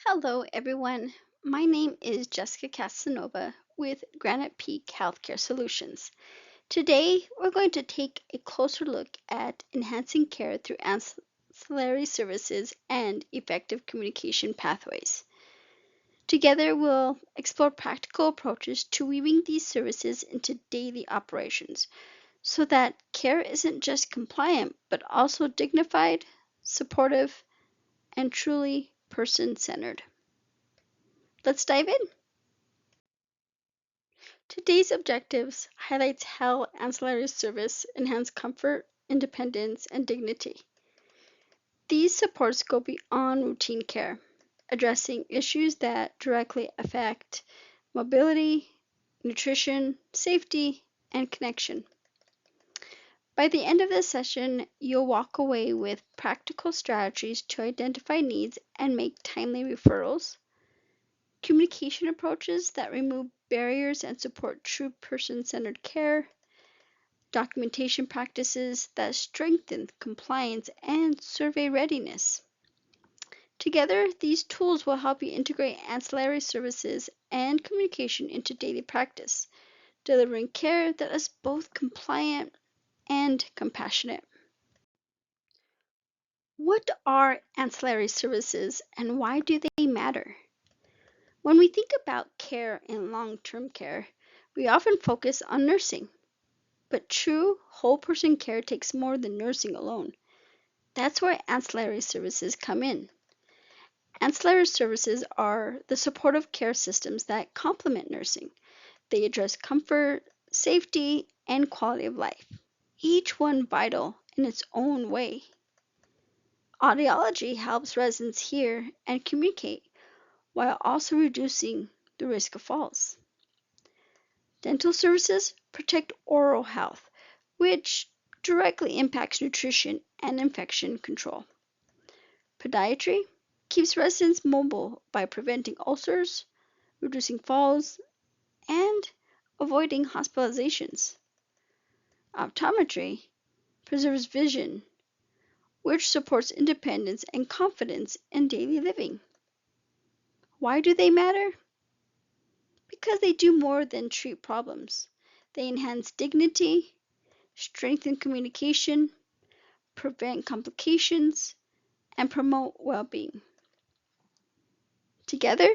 Hello, everyone. My name is Jessica Casanova with Granite Peak Healthcare Solutions. Today, we're going to take a closer look at enhancing care through ancillary services and effective communication pathways. Together, we'll explore practical approaches to weaving these services into daily operations so that care isn't just compliant, but also dignified, supportive, and truly person centered. Let's dive in. Today's objectives highlights how ancillary service enhance comfort, independence, and dignity. These supports go beyond routine care, addressing issues that directly affect mobility, nutrition, safety, and connection. By the end of this session, you'll walk away with practical strategies to identify needs and make timely referrals, communication approaches that remove barriers and support true person-centered care, documentation practices that strengthen compliance and survey readiness. Together, these tools will help you integrate ancillary services and communication into daily practice, delivering care that is both compliant and compassionate. What are ancillary services and why do they matter? When we think about care in long-term care, we often focus on nursing. But true whole person care takes more than nursing alone. That's where ancillary services come in. Ancillary services are the supportive care systems that complement nursing. They address comfort, safety, and quality of life, each one vital in its own way. Audiology helps residents hear and communicate while also reducing the risk of falls. Dental services protect oral health, which directly impacts nutrition and infection control. Podiatry keeps residents mobile by preventing ulcers, reducing falls, and avoiding hospitalizations. Optometry preserves vision, which supports independence and confidence in daily living. Why do they matter? Because they do more than treat problems. They enhance dignity, strengthen communication, prevent complications, and promote well-being. Together,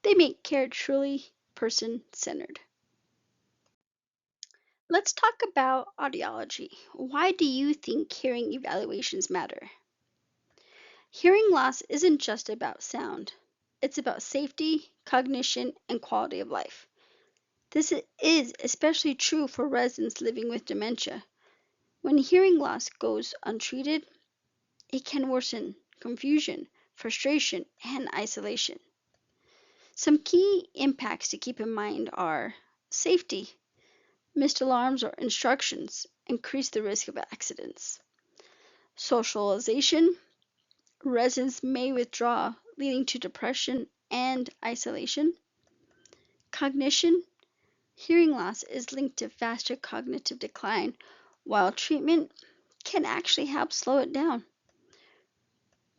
they make care truly person-centered. Let's talk about audiology. Why do you think hearing evaluations matter? Hearing loss isn't just about sound. It's about safety, cognition, and quality of life. This is especially true for residents living with dementia. When hearing loss goes untreated, it can worsen confusion, frustration, and isolation. Some key impacts to keep in mind are safety. Missed alarms or instructions increase the risk of accidents. Socialization. Residents may withdraw, leading to depression and isolation. Cognition. Hearing loss is linked to faster cognitive decline, while treatment can actually help slow it down.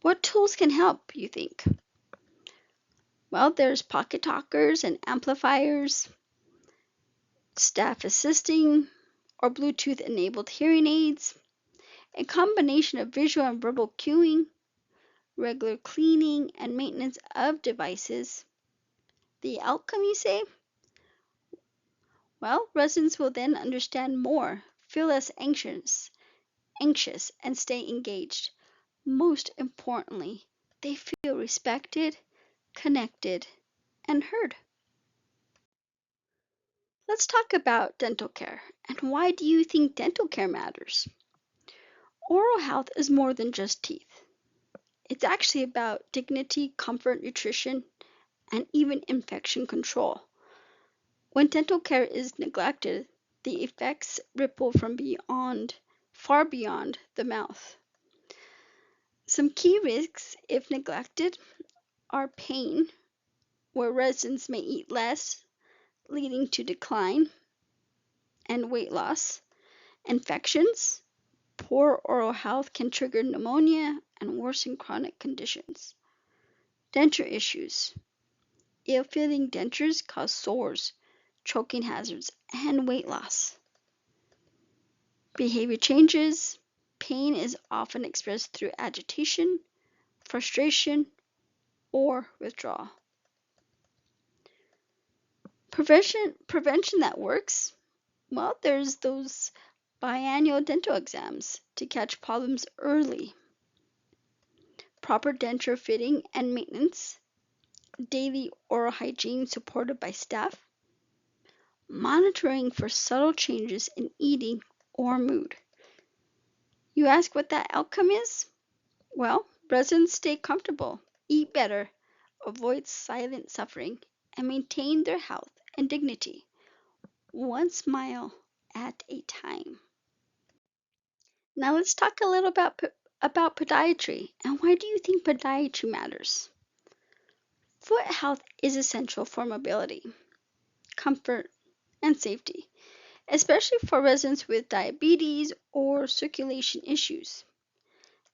What tools can help, you think? Well, there's pocket talkers and amplifiers, staff assisting, or Bluetooth-enabled hearing aids, a combination of visual and verbal cueing, regular cleaning and maintenance of devices. The outcome, you say? Well, residents will then understand more, feel less anxious, and stay engaged. Most importantly, they feel respected, connected, and heard. Let's talk about dental care. And why do you think dental care matters? Oral health is more than just teeth. It's actually about dignity, comfort, nutrition, and even infection control. When dental care is neglected, the effects ripple from far beyond the mouth. Some key risks, if neglected, are pain, where residents may eat less, leading to decline and weight loss. Infections, poor oral health can trigger pneumonia and worsen chronic conditions. Denture issues. Ill-fitting dentures cause sores, choking hazards, and weight loss. Behavior changes. Pain is often expressed through agitation, frustration, or withdrawal. Prevention that works. Well, there's those biannual dental exams to catch problems early. Proper denture fitting and maintenance. Daily oral hygiene supported by staff. Monitoring for subtle changes in eating or mood. You ask what that outcome is? Well, residents stay comfortable, eat better, avoid silent suffering, and maintain their health and dignity, one smile at a time. Now let's talk a little about podiatry, and why do you think podiatry matters? Foot health is essential for mobility, comfort, and safety, especially for residents with diabetes or circulation issues.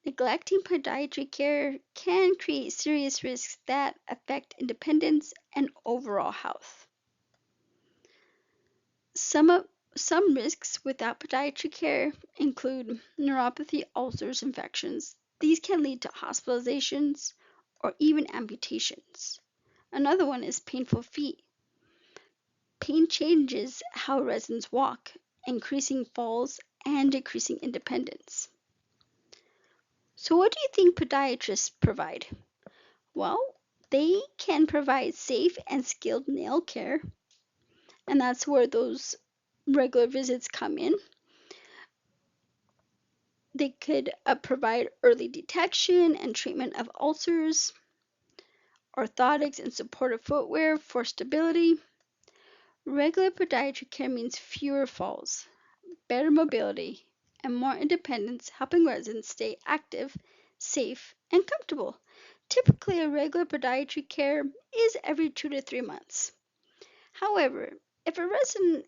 Neglecting podiatry care can create serious risks that affect independence and overall health. Some risks without podiatry care include neuropathy, ulcers, infections. These can lead to hospitalizations or even amputations. Another one is painful feet. Pain changes how residents walk, increasing falls and decreasing independence. So, what do you think podiatrists provide? Well, they can provide safe and skilled nail care, and that's where those regular visits come in. They could provide early detection and treatment of ulcers, orthotics and supportive footwear for stability. Regular podiatry care means fewer falls, better mobility, and more independence, helping residents stay active, safe, and comfortable. Typically, a regular podiatry care is every 2 to 3 months. However, if a resident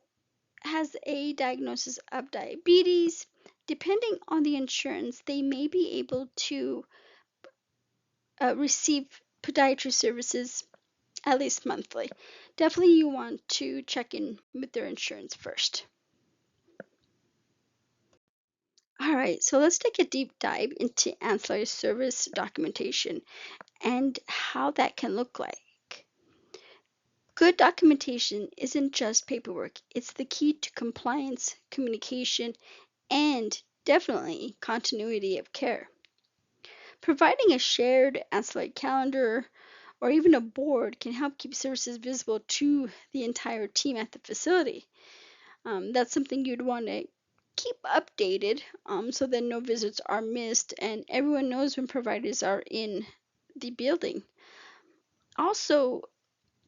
has a diagnosis of diabetes, depending on the insurance, they may be able to receive podiatry services at least monthly. Definitely, you want to check in with their insurance first. All right, so let's take a deep dive into ancillary service documentation and how that can look like. Good documentation isn't just paperwork, it's the key to compliance, communication, and definitely continuity of care. Providing a shared ancillary calendar or even a board can help keep services visible to the entire team at the facility. That's something you'd want to keep updated so that no visits are missed and everyone knows when providers are in the building. Also,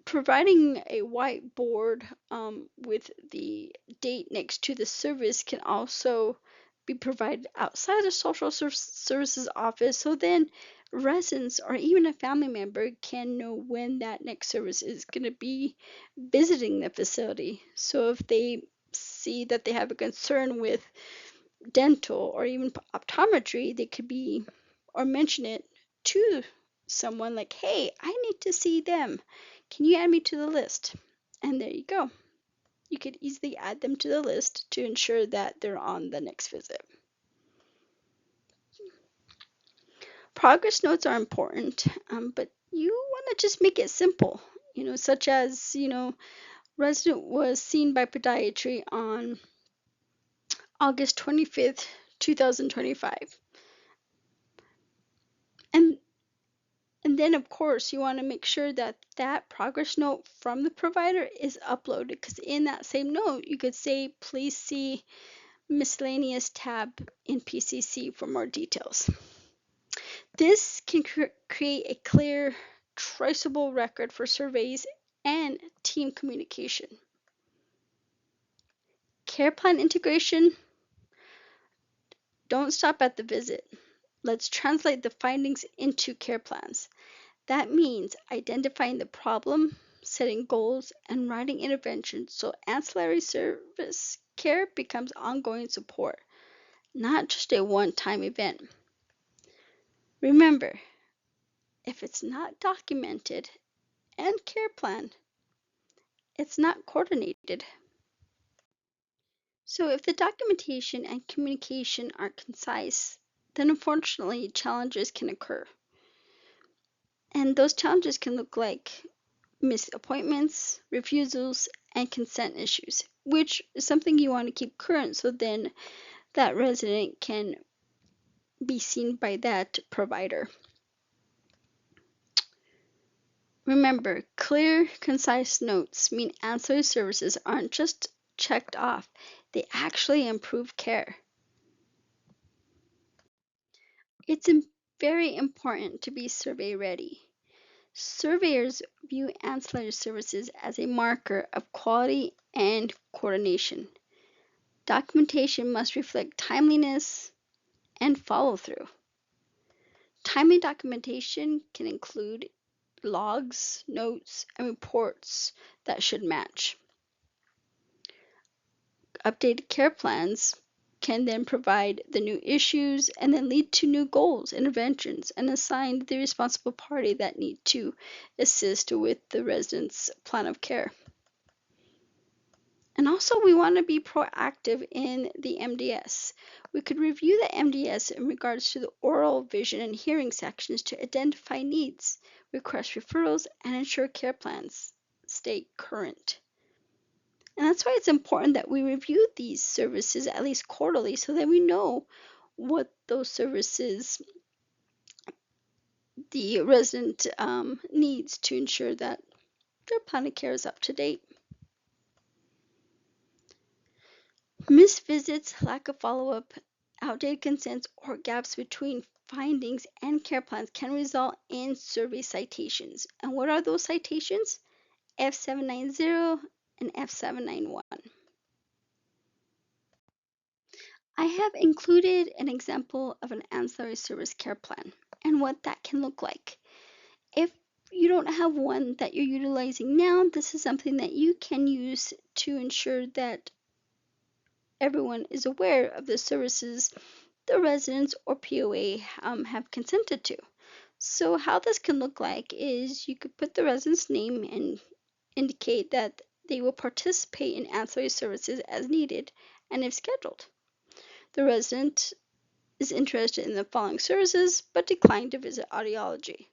providing a whiteboard with the date next to the service can also be provided outside the social services office, so then residents or even a family member can know when that next service is going to be visiting the facility. So if they see that they have a concern with dental or even optometry, they could be or mention it to someone like, hey, I need to see them. Can you add me to the list? And there you go. You could easily add them to the list to ensure that they're on the next visit. Progress notes are important, but you want to just make it simple, such as, resident was seen by podiatry on August 25th, 2025. And And then, of course, you want to make sure that that progress note from the provider is uploaded, because in that same note, you could say, please see miscellaneous tab in PCC for more details. This can create a clear, traceable record for surveys and team communication. Care plan integration. Don't stop at the visit. Let's translate the findings into care plans. That means identifying the problem, setting goals, and writing interventions so ancillary service care becomes ongoing support, not just a one-time event. Remember, If it's not documented and care planned, it's not coordinated. So if the documentation and communication aren't concise, then unfortunately challenges can occur. And those challenges can look like missed appointments, refusals, and consent issues, which is something you want to keep current so then that resident can be seen by that provider. Remember, clear, concise notes mean ancillary services aren't just checked off, they actually improve care. It's very important to be survey ready. Surveyors view ancillary services as a marker of quality and coordination. Documentation must reflect timeliness and follow through. Timely documentation can include logs, notes, and reports that should match. Updated care plans can then provide the new issues and then lead to new goals, interventions, and assign the responsible party that need to assist with the resident's plan of care. And also, we want to be proactive in the MDS. We could review the MDS in regards to the oral, vision, and hearing sections to identify needs, request referrals, and ensure care plans stay current. And that's why it's important that we review these services at least quarterly so that we know what those services the resident needs to ensure that their plan of care is up to date. Missed visits, lack of follow-up, outdated consents, or gaps between findings and care plans can result in survey citations. And what are those citations? F790 and F791. I have included an example of an ancillary service care plan and what that can look like. If you don't have one that you're utilizing now, this is something that you can use to ensure that everyone is aware of the services the residents or POA have consented to. So how this can look like is you could put the resident's name and indicate that they will participate in ancillary services as needed and if scheduled. The resident is interested in the following services but declined to visit audiology.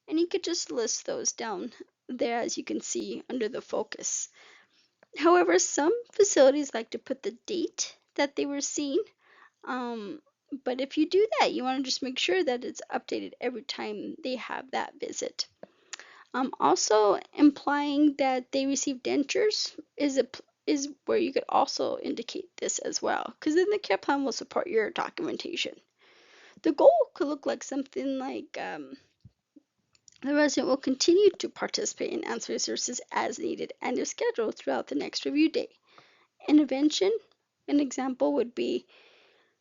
And you could just list those down there as you can see under the focus. However, some facilities like to put the date that they were seen, but if you do that, you want to just make sure that it's updated every time they have that visit. Also, implying that they received dentures is where you could also indicate this as well, because then the care plan will support your documentation. The goal could look like something like the resident will continue to participate in ancillary services as needed and is scheduled throughout the next review day. Intervention, an example would be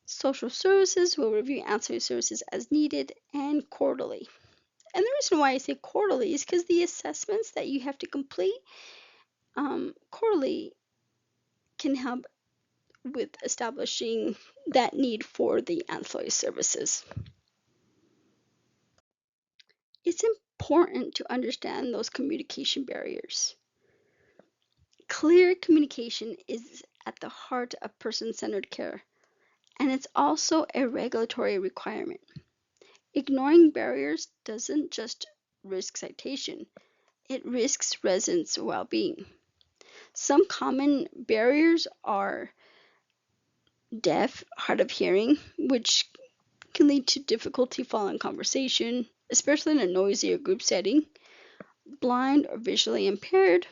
social services will review ancillary services as needed and quarterly. And the reason why I say quarterly is because the assessments that you have to complete quarterly can help with establishing that need for the ancillary services. It's important to understand those communication barriers. Clear communication is at the heart of person-centered care, and it's also a regulatory requirement. Ignoring barriers doesn't just risk citation, it risks residents' well-being. Some common barriers are deaf, hard of hearing, which can lead to difficulty following conversation, especially in a noisy or group setting, blind or visually impaired,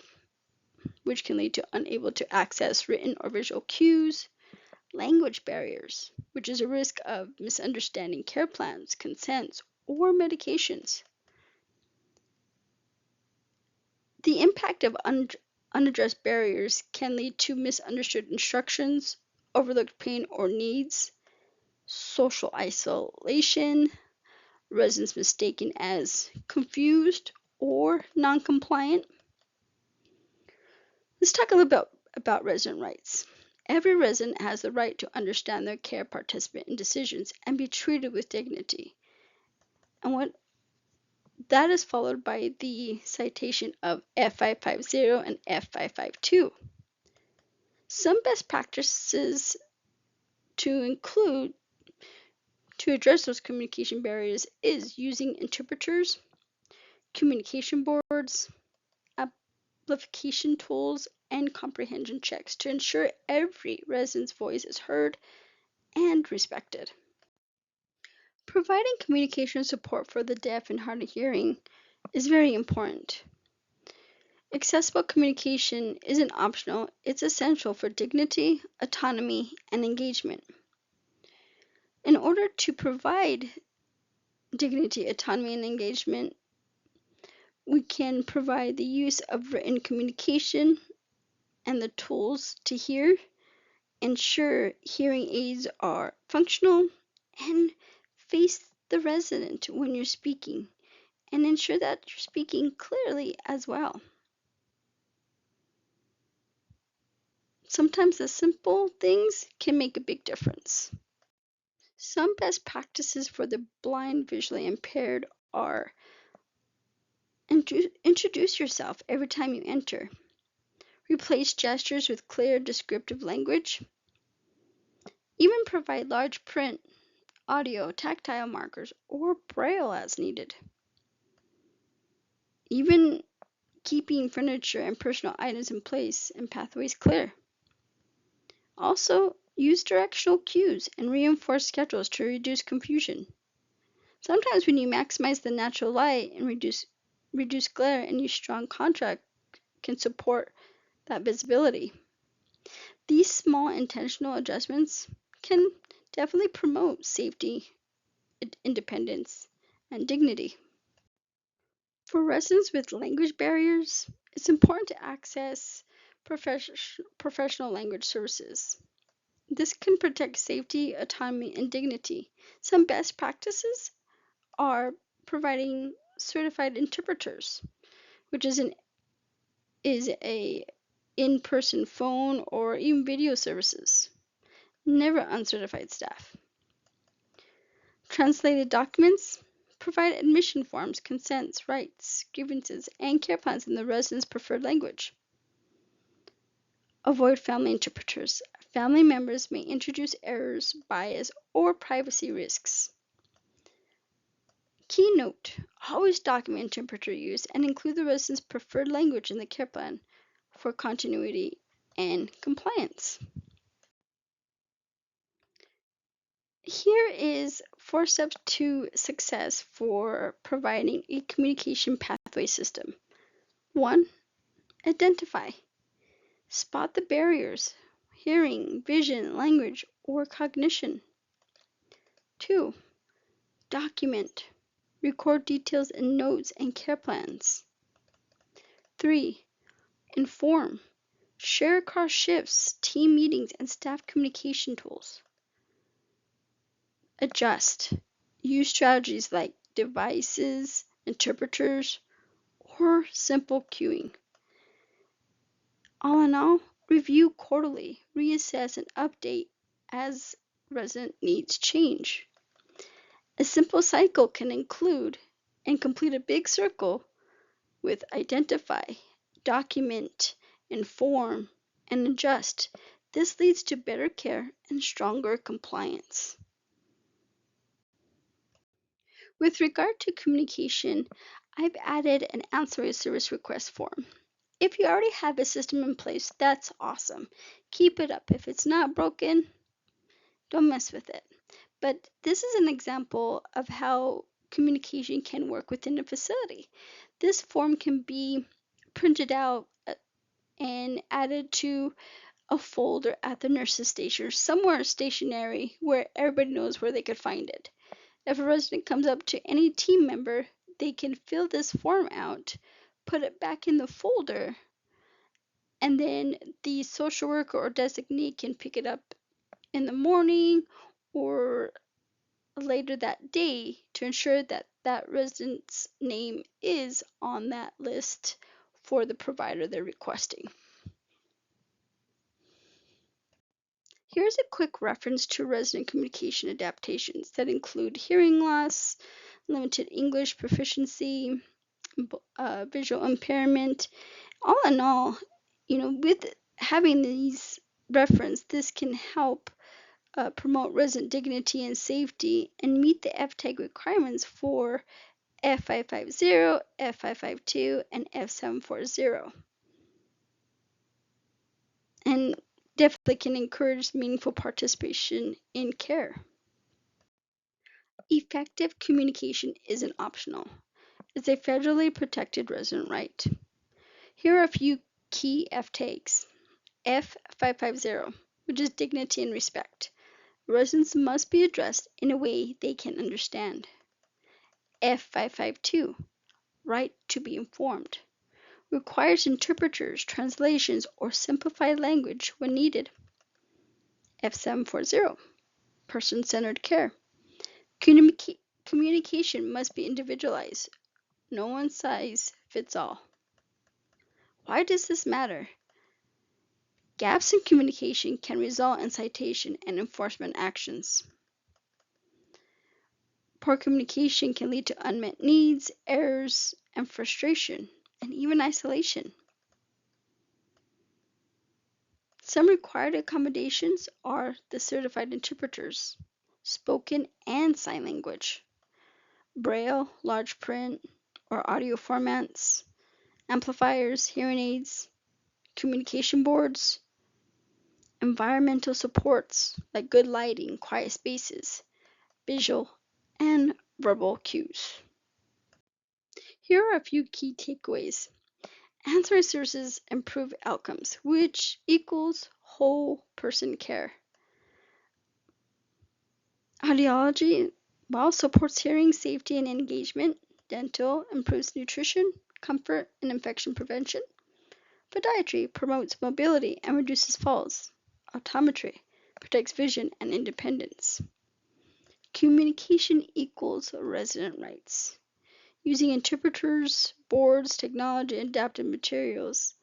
which can lead to unable to access written or visual cues, language barriers, which is a risk of misunderstanding care plans, consents, or medications. The impact of unaddressed barriers can lead to misunderstood instructions, overlooked pain or needs, social isolation, residents mistaken as confused or non-compliant. Let's talk a little bit about resident rights. Every resident has the right to understand their care, participate in decisions, and be treated with dignity. And what That is followed by the citation of F550 and F552. Some best practices to address those communication barriers is using interpreters, communication boards, amplification tools, and comprehension checks to ensure every resident's voice is heard and respected. Providing communication support for the deaf and hard of hearing is very important. Accessible communication isn't optional, it's essential for dignity, autonomy, and engagement. In order to provide dignity, autonomy, and engagement, we can provide the use of written communication and the tools to hear, ensure hearing aids are functional, and face the resident when you're speaking, and ensure that you're speaking clearly as well. Sometimes the simple things can make a big difference. Some best practices for the blind, visually impaired are introduce yourself every time you enter. Replace gestures with clear, descriptive language. Even provide large print, audio, tactile markers, or braille as needed. Even keeping furniture and personal items in place and pathways clear. Also, use directional cues and reinforce schedules to reduce confusion. Sometimes when you maximize the natural light and reduce glare and use strong contrast can support that visibility. These small intentional adjustments can definitely promote safety, independence, and dignity. For residents with language barriers, it's important to access professional language services. This can protect safety, autonomy, and dignity. Some best practices are providing certified interpreters, which is a in-person phone or even video services. Never uncertified staff. Translated documents provide admission forms, consents, rights, grievances, and care plans in the resident's preferred language. Avoid family interpreters. Family members may introduce errors, bias, or privacy risks. Key note: always document interpreter use and include the resident's preferred language in the care plan for continuity and compliance. Here is 4 steps to success for providing a communication pathway system. 1. Identify. Spot the barriers, hearing, vision, language, or cognition. 2. Document. Record details in notes and care plans. 3. Inform. Share across shifts, team meetings, and staff communication tools. Adjust. Use strategies like devices, interpreters, or simple queuing. All in all, review quarterly, reassess, and update as resident needs change. A simple cycle can include and complete a big circle with identify, document, inform, and adjust. This leads to better care and stronger compliance. With regard to communication, I've added an ancillary service request form. If you already have a system in place, that's awesome. Keep it up. If it's not broken, don't mess with it. But this is an example of how communication can work within a facility. This form can be printed out and added to a folder at the nurse's station or somewhere stationary where everybody knows where they could find it. If a resident comes up to any team member, they can fill this form out, put it back in the folder, and then the social worker or designee can pick it up in the morning or later that day to ensure that that resident's name is on that list for the provider they're requesting. Here's a quick reference to resident communication adaptations that include hearing loss, limited English proficiency, visual impairment. All in all, with having these reference, this can help promote resident dignity and safety and meet the FTAG requirements for F550, F552, and F740. And definitely can encourage meaningful participation in care. Effective communication isn't optional. It's a federally protected resident right. Here are a few key FTAGs. F550, which is dignity and respect. Residents must be addressed in a way they can understand. F552, right to be informed. Requires interpreters, translations, or simplified language when needed. F740, person-centered care. Communication must be individualized. No one size fits all. Why does this matter? Gaps in communication can result in citation and enforcement actions. Poor communication can lead to unmet needs, errors, and frustration, and even isolation. Some required accommodations are the certified interpreters, spoken and sign language, braille, large print, or audio formats, amplifiers, hearing aids, communication boards, environmental supports like good lighting, quiet spaces, visual and verbal cues. Here are a few key takeaways. Ancillary services improve outcomes, which equals whole person care. Audiology, while supports hearing, safety, and engagement. Dental improves nutrition, comfort, and infection prevention. Podiatry promotes mobility and reduces falls. Optometry protects vision and independence. Communication equals resident rights. Using interpreters, boards, technology, and adaptive materials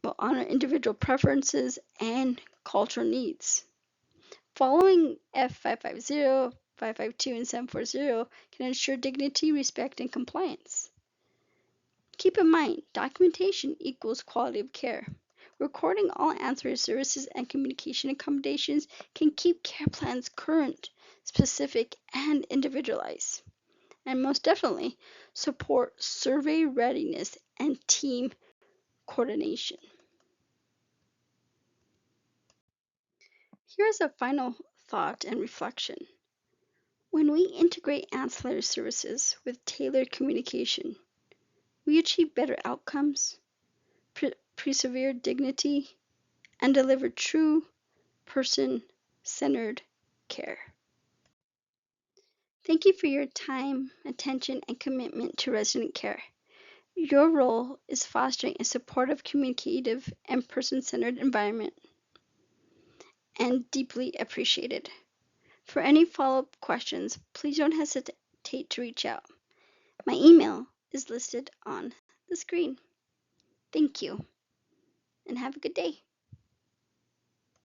will honor individual preferences and cultural needs. Following F550, 552, and 740 can ensure dignity, respect, and compliance. Keep in mind, documentation equals quality of care. Recording all ancillary services and communication accommodations can keep care plans current, specific, and individualized. And most definitely, support survey readiness and team coordination. Here's a final thought and reflection. When we integrate ancillary services with tailored communication, we achieve better outcomes, persevere dignity, and deliver true person-centered care. Thank you for your time, attention, and commitment to resident care. Your role is fostering a supportive, communicative, and person-centered environment, and deeply appreciated. For any follow-up questions, please don't hesitate to reach out. My email is listed on the screen. Thank you, and have a good day.